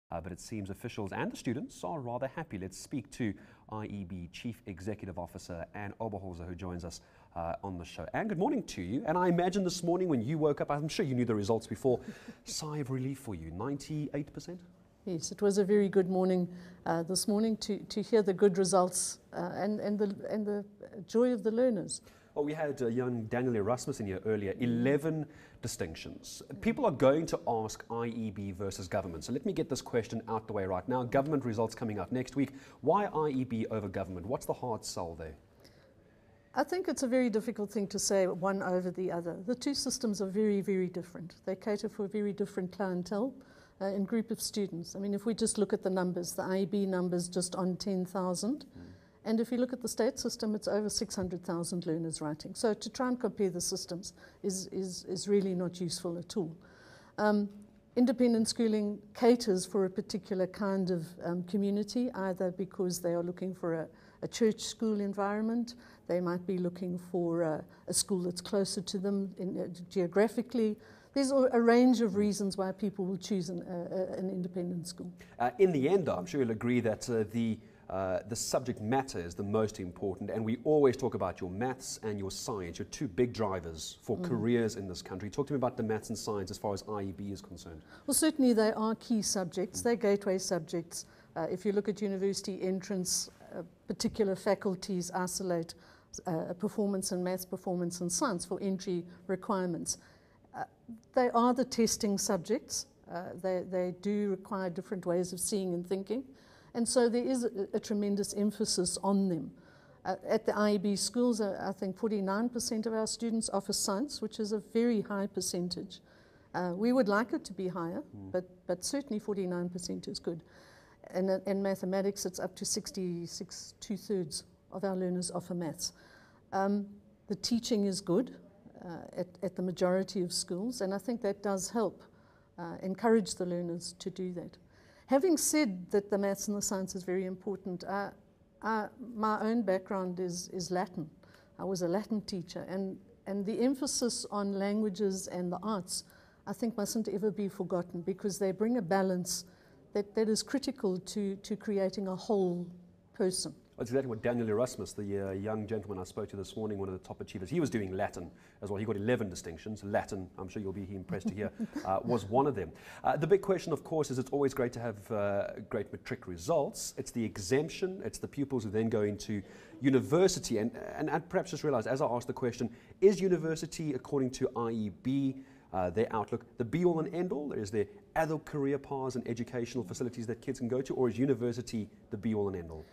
But it seems officials and the students are rather happy. Let's speak to IEB Chief Executive Officer Anne Oberholzer, who joins us on the show. Anne, good morning to you. And I imagine this morning when you woke up, I'm sure you knew the results before, sigh of relief for you, 98%? Yes, it was a very good morning this morning to hear the good results and the joy of the learners. Well, we had young Daniel Erasmus in here earlier, 11 distinctions. People are going to ask IEB versus government. So let me get this question out the way right now. Government results coming up next week. Why IEB over government? What's the hard sell there? I think it's a very difficult thing to say one over the other. The two systems are very, very different. They cater for a very different clientele and group of students. I mean, if we just look at the numbers, the IEB numbers just on 10,000. And if you look at the state system, it's over 600,000 learners writing. So to try and compare the systems is really not useful at all. Independent schooling caters for a particular kind of community, either because they are looking for a church school environment, they might be looking for a school that's closer to them geographically. There's a range of reasons why people will choose an independent school. In the end, I'm sure you'll agree that the subject matter is the most important, and we always talk about your maths and your science, your two big drivers for careers in this country. Talk to me about the maths and science as far as IEB is concerned. Well, certainly they are key subjects. They're gateway subjects. If you look at university entrance, particular faculties isolate performance in maths, performance in science for entry requirements. They are the testing subjects. They do require different ways of seeing and thinking. And so there is a tremendous emphasis on them. At the IEB schools, I think 49% of our students offer science, which is a very high percentage. We would like it to be higher, but certainly 49% is good. And in mathematics, it's up to 66, 2/3 of our learners offer maths. The teaching is good at the majority of schools, and I think that does help encourage the learners to do that. Having said that the maths and the science is very important, my own background is Latin. I was a Latin teacher, and the emphasis on languages and the arts, I think, mustn't ever be forgotten, because they bring a balance that is critical to creating a whole person. That's exactly what Daniel Erasmus, the young gentleman I spoke to this morning, one of the top achievers, he was doing Latin as well. He got 11 distinctions. Latin, I'm sure you'll be impressed to hear, was one of them. The big question, of course, is it's always great to have great matric results. It's the exemption. It's the pupils who then go into university. And perhaps just realize, as I asked the question, is university, according to IEB, their outlook, the be-all and end-all? Is there other career paths and educational facilities that kids can go to, or is university the be-all and end-all?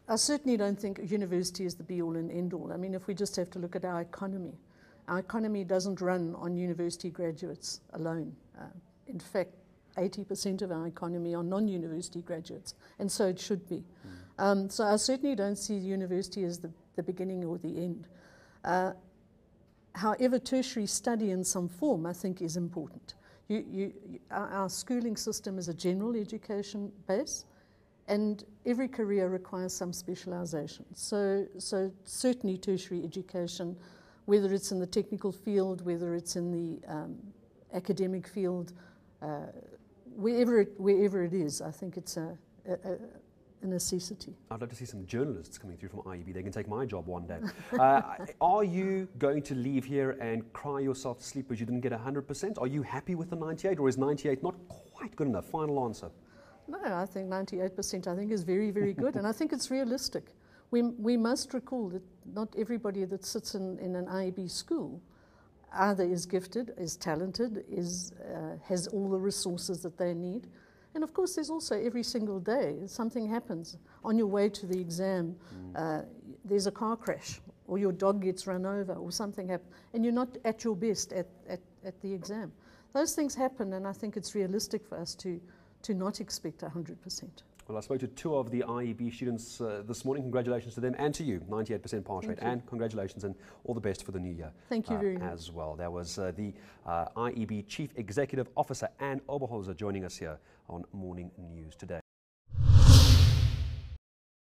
I certainly don't think university is the be-all and end-all. I mean, if we just have to look at our economy doesn't run on university graduates alone. In fact, 80% of our economy are non-university graduates, and so it should be. So I certainly don't see university as the beginning or the end. However, tertiary study in some form, I think, is important. Our schooling system is a general education base, and every career requires some specialization. So certainly tertiary education, whether it's in the technical field, whether it's in the academic field, wherever it is, I think it's a necessity. I'd like to see some journalists coming through from IEB. They can take my job one day. Are you going to leave here and cry yourself to sleep because you didn't get 100%? Are you happy with the 98, or is 98 not quite good enough? Final answer. No, I think 98% I think is very, very good, and I think it's realistic. We must recall that not everybody that sits in an IEB school either is gifted, is talented, has all the resources that they need. And of course, there's also every single day something happens. On your way to the exam, there's a car crash, or your dog gets run over, or something happens, and you're not at your best at the exam. Those things happen, and I think it's realistic for us to not expect 100%. Well, I spoke to two of the IEB students this morning. Congratulations to them and to you, 98% pass rate. And congratulations and all the best for the new year. Thank you very much. As well. That was the IEB Chief Executive Officer, Anne Oberholzer, joining us here on Morning News today.